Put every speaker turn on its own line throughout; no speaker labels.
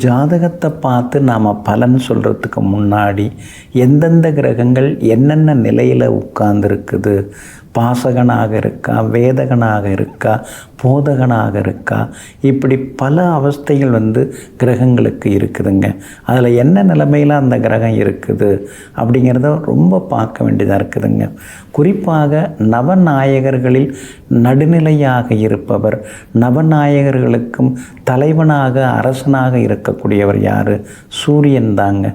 ஜாதகத்தை பார்த்து நாம் பலன் சொல்கிறதுக்கு முன்னாடி எந்தெந்த கிரகங்கள் என்னென்ன நிலையில் உட்கார்ந்துருக்குது, பாசகனாக இருக்கா, வேதகனாக இருக்கா, போதகனாக இருக்கா, இப்படி பல அவஸ்தைகள் கிரகங்களுக்கு இருக்குதுங்க. அதில் என்ன நிலைமையில் அந்த கிரகம் இருக்குது அப்படிங்கிறத ரொம்ப பார்க்க வேண்டியதாக இருக்குதுங்க. குறிப்பாக நவநாயகர்களில் நடுநிலையாக இருப்பவர், நவநாயகர்களுக்கும் தலைவனாக அரசனாக இருக்கக்கூடியவர் யார்? சூரியன் தாங்க.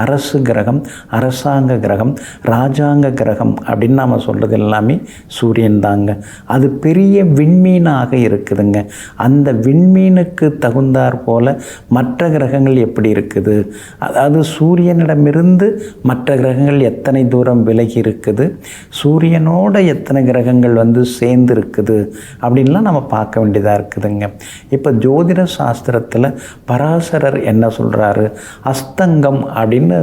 அரசு கிரகம், அரசாங்க கிரகம், ராஜாங்க கிரகம் அப்படின்னு நாம் சொல்கிறது எல்லாமே சூரியன் தாங்க. அது பெரிய விண்மீனாக இருக்குதுங்க. அந்த விண்மீனுக்கு தகுந்தாற் போல மற்ற கிரகங்கள் எப்படி இருக்குது, அதாவது சூரியனிடமிருந்து மற்ற கிரகங்கள் எத்தனை தூரம் விலகி இருக்குது, சூரியனோட எத்தனை கிரகங்கள் சேர்ந்து இருக்குது அப்படின்லாம் நம்ம பார்க்க வேண்டியதாக இருக்குதுங்க. இப்போ ஜோதிட சாஸ்திரத்தில் பராசரர் என்ன சொல்கிறாரு, அஸ்தங்கம் அப்படின்னு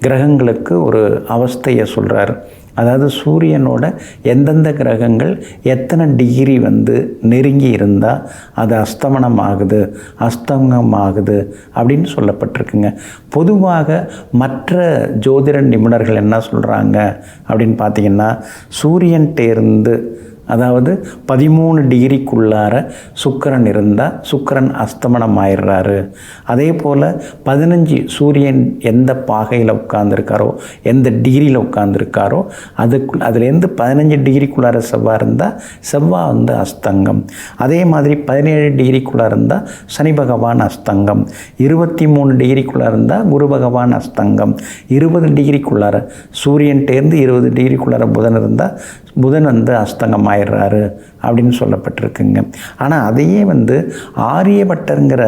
கிரகங்களுக்கு ஒரு அவஸ்தையை சொல்கிறாரு. அதாவது சூரியனோட எந்தெந்த கிரகங்கள் எத்தனை டிகிரி நெருங்கி இருந்தால் அது அஸ்தமனம் ஆகுது, அஸ்தங்கம் ஆகுது அப்படின்னு சொல்லப்பட்டிருக்குங்க. பொதுவாக மற்ற ஜோதிட நிபுணர்கள் என்ன சொல்கிறாங்க அப்படின்னு பார்த்திங்கன்னா, சூரியன்கிட்டேருந்து அதாவது 13 டிகிரிக்குள்ளார சுக்கிரன் இருந்தால் சுக்கிரன் அஸ்தமனம் ஆயிடுறாரு. அதே போல் 15 சூரியன் எந்த பாகையில் உட்கார்ந்துருக்காரோ, எந்த டிகிரியில் உட்கார்ந்துருக்காரோ அதுலேருந்து 15 டிகிரிக்குள்ளார செவ்வாய் இருந்தால் செவ்வாய் அஸ்தங்கம். அதே மாதிரி 17 டிகிரிக்குள்ளார இருந்தால் சனி பகவான் அஸ்தங்கம். 23 டிகிரிக்குள்ளார இருந்தால் குரு பகவான் அஸ்தங்கம். 20 டிகிரிக்குள்ளார சூரியன்டேருந்து 20 டிகிரிக்குள்ளார புதன் இருந்தால் புதன் அஸ்தங்கம் ஆயிடுறாரு அப்படின்னு சொல்லப்பட்டிருக்குங்க. ஆனால் அதையே ஆரியபட்டருங்கிற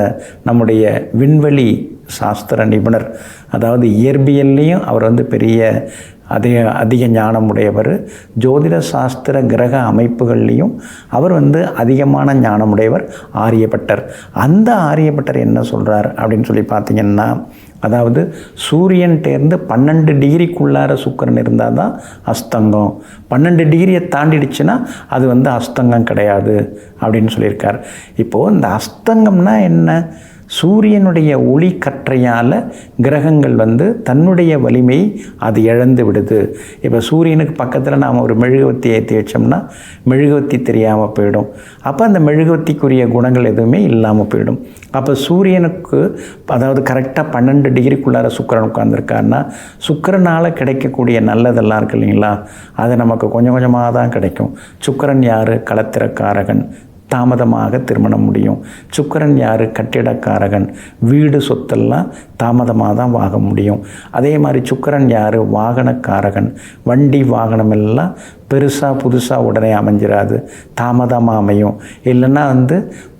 நம்முடைய விண்வெளி சாஸ்திர நிபுணர், அதாவது இயற்பியல்லையும் அவர் பெரிய அதிக ஞானமுடையவர், ஜோதிட சாஸ்திர கிரக அமைப்புகள்லேயும் அவர் அதிகமான ஞானமுடையவர் ஆரியபட்டர். அந்த ஆரியபட்டர் என்ன சொல்கிறார் அப்படின்னு சொல்லி பார்த்திங்கன்னா, அதாவது சூரியன்டேருந்து 12 டிகிரிக்குள்ளார சுக்கிரன் இருந்தால் தான் அஸ்தங்கம், 12 டிகிரியை தாண்டிடுச்சுன்னா அது அஸ்தங்கம் கிடையாது அப்படின்னு சொல்லியிருக்கார். இப்போது இந்த அஸ்தங்கம்னா என்ன? சூரியனுடைய ஒளி கற்றையால் கிரகங்கள் தன்னுடைய வலிமையை அது இழந்து விடுது. இப்போ சூரியனுக்கு பக்கத்தில் நாம் ஒரு மெழுகுவத்தி ஏற்றி வச்சோம்னா மெழுகுவத்தி தெரியாமல் போயிடும். அப்போ அந்த மெழுகுவத்திக்குரிய குணங்கள் எதுவுமே இல்லாமல் போயிடும். அப்போ சூரியனுக்கு அதாவது கரெக்டாக 12 டிகிரிக்குள்ளார சுக்கிரன் உட்கார்ந்துருக்காருன்னா சுக்கிரனால் கிடைக்கக்கூடிய நல்லதெல்லாம் இருக்குது இல்லைங்களா, அது நமக்கு கொஞ்சம் கொஞ்சமாக தான் கிடைக்கும். சுக்கிரன் யார்? களத்திரக்காரகன், தாமதமாக திருமணம் முடியும். சுக்கிரன் யார்? கட்டிடக்காரகன், வீடு சொத்தெல்லாம் தாமதமாக தான் வாங்க முடியும். அதே மாதிரி சுக்கிரன் யார்? வாகனக்காரகன், வண்டி வாகனம் எல்லாம் பெருசாக புதுசாக உடனே அமைஞ்சிடாது, தாமதமாக அமையும். இல்லைன்னா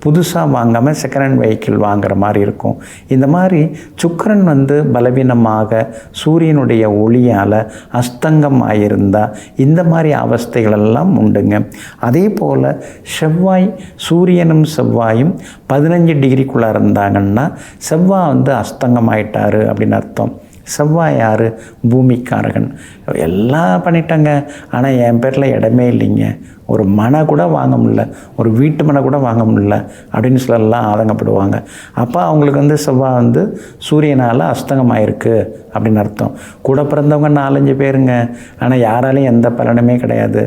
புதுசாக வாங்காமல் செகண்ட் ஹேண்ட் வெஹிக்கிள் வாங்குற மாதிரி இருக்கும். இந்த மாதிரி சுக்கிரன் பலவீனமாக சூரியனுடைய ஒளியால் அஸ்தங்கம் ஆகியிருந்தால் இந்த மாதிரி அவஸ்தைகளெல்லாம் உண்டுங்க. அதே போல் செவ்வாய், சூரியனும் செவ்வாயும் 15 டிகிரிக்குள்ளே இருந்தாங்கன்னா செவ்வாய் அஸ்தங்கம் ஆயிட்டாரு அப்படின்னு அர்த்தம். செவ்வாய் யார்? பூமிக்காரகன். எல்லாம் பண்ணிட்டாங்க, ஆனால் என் பேரில் இடமே இல்லைங்க, ஒரு மனை கூட வாங்க முடியல, ஒரு வீட்டு மனை கூட வாங்க முடியல அப்படின்னு சொல்லலாம் ஆதங்கப்படுவாங்க. அப்போ அவங்களுக்கு செவ்வாய் சூரியனால் அஸ்தங்கமாயிருக்கு அப்படின்னு அர்த்தம். கூட பிறந்தவங்க 4-5 பேருங்க, ஆனால் யாராலையும் எந்த பலனுமே கிடையாது.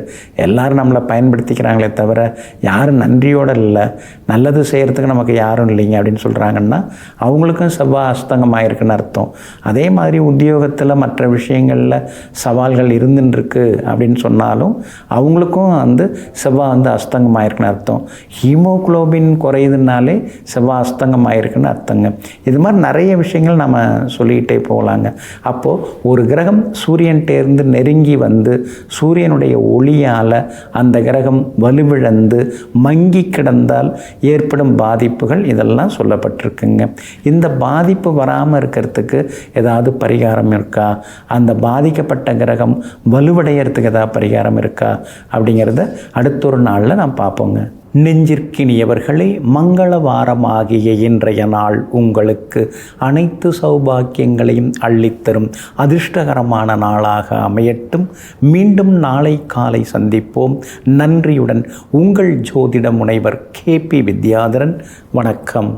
எல்லோரும் நம்மளை பயன்படுத்திக்கிறாங்களே தவிர யாரும் நன்றியோடு இல்லை, நல்லது செய்கிறதுக்கு நமக்கு யாரும் இல்லைங்க அப்படின்னு சொல்கிறாங்கன்னா அவங்களுக்கும் செவ்வாய் அஸ்தங்கமாயிருக்குன்னு அர்த்தம். அதே மாதிரி உத்தியோகத்தில் மற்ற விஷயங்களில் சவால்கள் இருந்துருக்கு அப்படின்னு சொன்னாலும் அவங்களுக்கும் செவ்வாய் அஸ்தங்கம் ஆயிருக்குன்னு அர்த்தம். ஹீமோகுளோபின் குறையுதுனாலே செவ்வாய் அஸ்தங்கம் ஆயிருக்குன்னு அர்த்தங்க. இது மாதிரி நிறைய விஷயங்கள் நம்ம சொல்லிக்கிட்டே போகலாங்க. அப்போது ஒரு கிரகம் சூரியன்டேருந்து நெருங்கி சூரியனுடைய ஒளியால் அந்த கிரகம் வலுவிழந்து மங்கி கிடந்தால் ஏற்படும் பாதிப்புகள் இதெல்லாம் சொல்லப்பட்டிருக்குங்க. இந்த பாதிப்பு வராமல் இருக்கிறதுக்கு ஏதாவது பரிகாரம் இருக்கா, அந்த பாதிக்கப்பட்ட கிரகம் வலுவடைகிறதுக்கு ஏதாவது பரிகாரம் இருக்கா அப்படிங்கிறத அடுத்த ஒரு நாளில் நாம் பார்ப்போங்க. நெஞ்சிற்கினியவர்களே, மங்களவாரமாகிய இன்றைய நாள் உங்களுக்கு அனைத்து சௌபாக்கியங்களையும் அள்ளித்தரும் அதிர்ஷ்டகரமான நாளாக அமையட்டும். மீண்டும் நாளை காலை சந்திப்போம். நன்றியுடன் உங்கள் ஜோதிட முனைவர் KP வித்யாதரன். வணக்கம்.